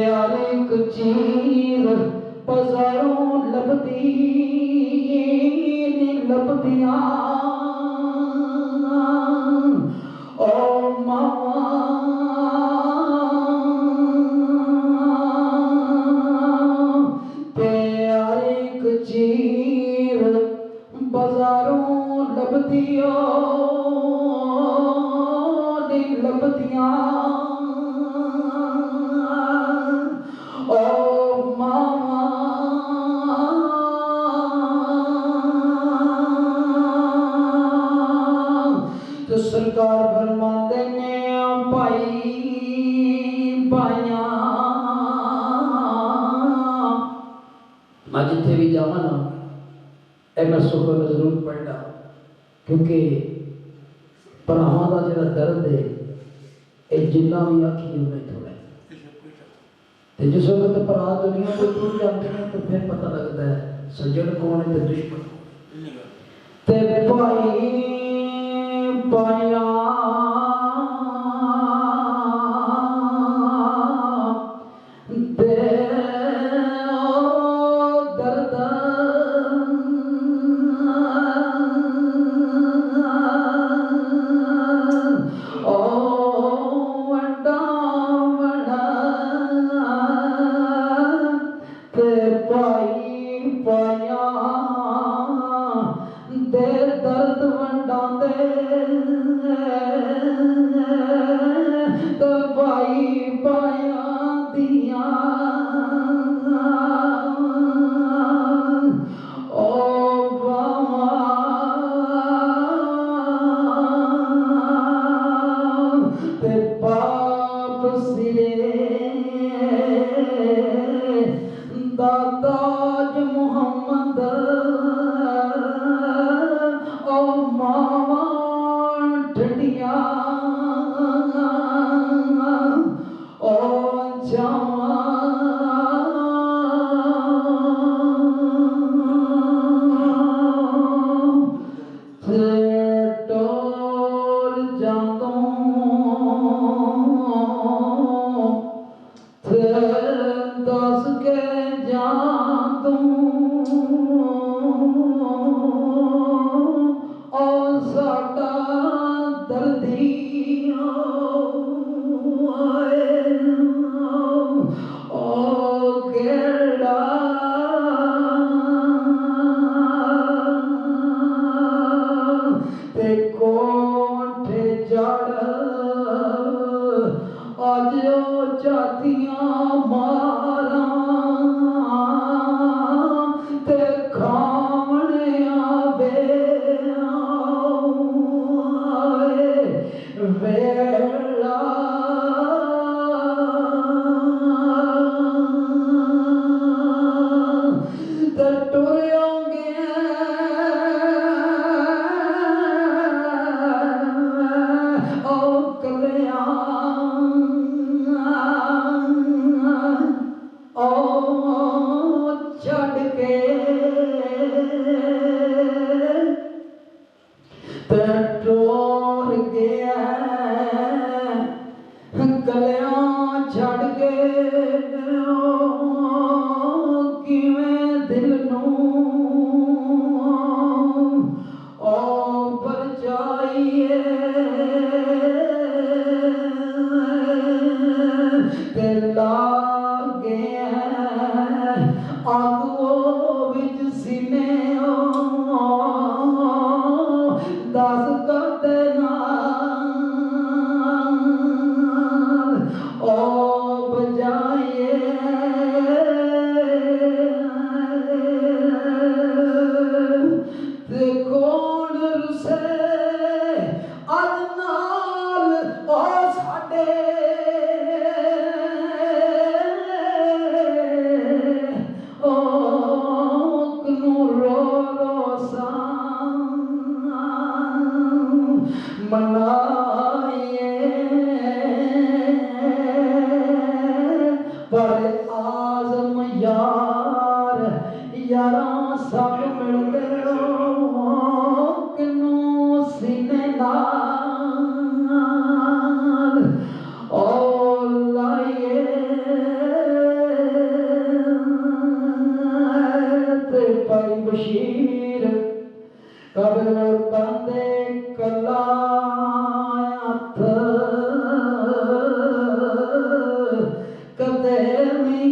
हर एक चीज बाजारों लभदी नहीं लभदियां ओ मावा ते हर एक चीज बाजारों लभदियों नहीं लभदियां ओ मावा तो सरकार फरमाते ने भाई भाइयां मैं जिथे भी जावा ना मैं सुखर जरूर पढ़ना क्योंकि भरावां का जो दर्द है ये जिन्ना भी आखी उन्हें थोड़ा तो जिस वक्त भरा दुनिया को टूट जाते हैं तो फिर पता लगता है सज्जन कौन है तो दुश्मन ते भाई भाइया दर्द वंडांदे तो भाई भाइया दिया ओ बावा ते बाप सिरे दाताज मोहम्मद ओ मावा ठंडिया ओ जावा टोर जांदों दस के जांदों साडा दर्दिया ओ केड़ा ते कोठे जड़ अज ओ जातियां मारा ते खावने आवे वेला ते टुरयोगे ओ कलिया ओ छड़ के टोर गया कलियां छड़ के किवें दिल नूं ओ परचाइए ते लागे आगो विच सीने दस कदे ओ बजाए ते कौन रुसे अज नाल ओ साडे ओ कनू रो रो सा मनाए पर आजम यार यारा सब मिलते किनू सीने नाल ओ लाइए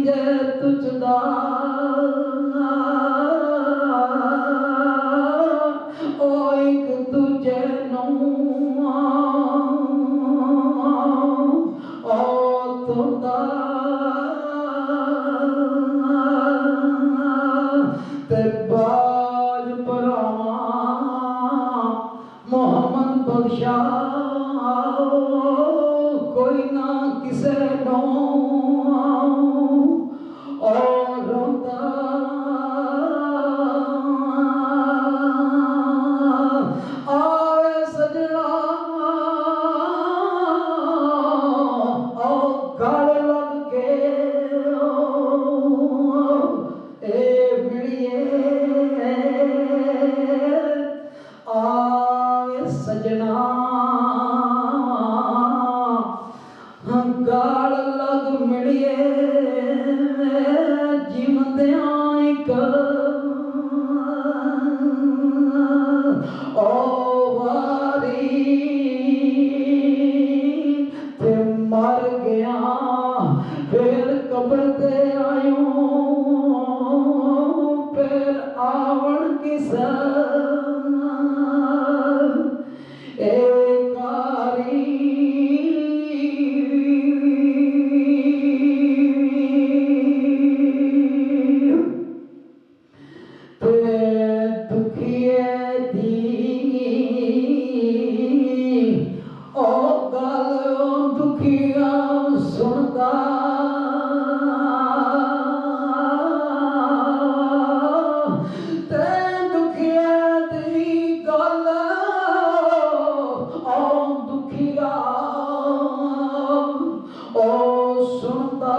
जे तुझदा ओ एक तुझे नूं ओ तुंदा ते बाज परावा मोहम्मद बख्शा कोई ना किसे नो और रोता आए सजना ओ गल लग के ए मिलिए आए सजना गाल लग मिलिए जिमद्यां इक ओ वारी ते मर गया फिर कब्र ते आयो फिर आवण किस कारी दुखिए दी ओ गल दुखिया सुनदा ते दुखिए दी गल ओ दुखिया ओ सुनदा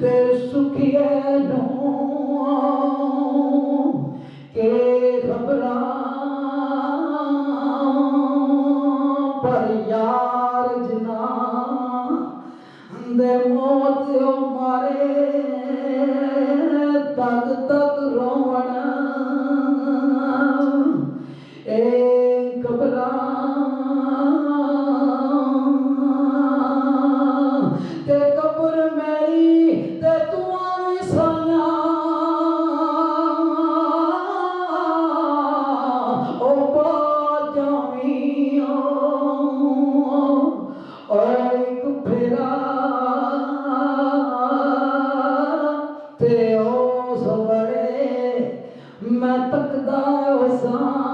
ते सुखिए के खबरां पर यार जना दे मौत मारे तक तक रोवण ए खबरां ते कब्र मेरी ते तू साया ओ बाजावी ओ एक फेरा ते ओ सवरे मैं तकदा सा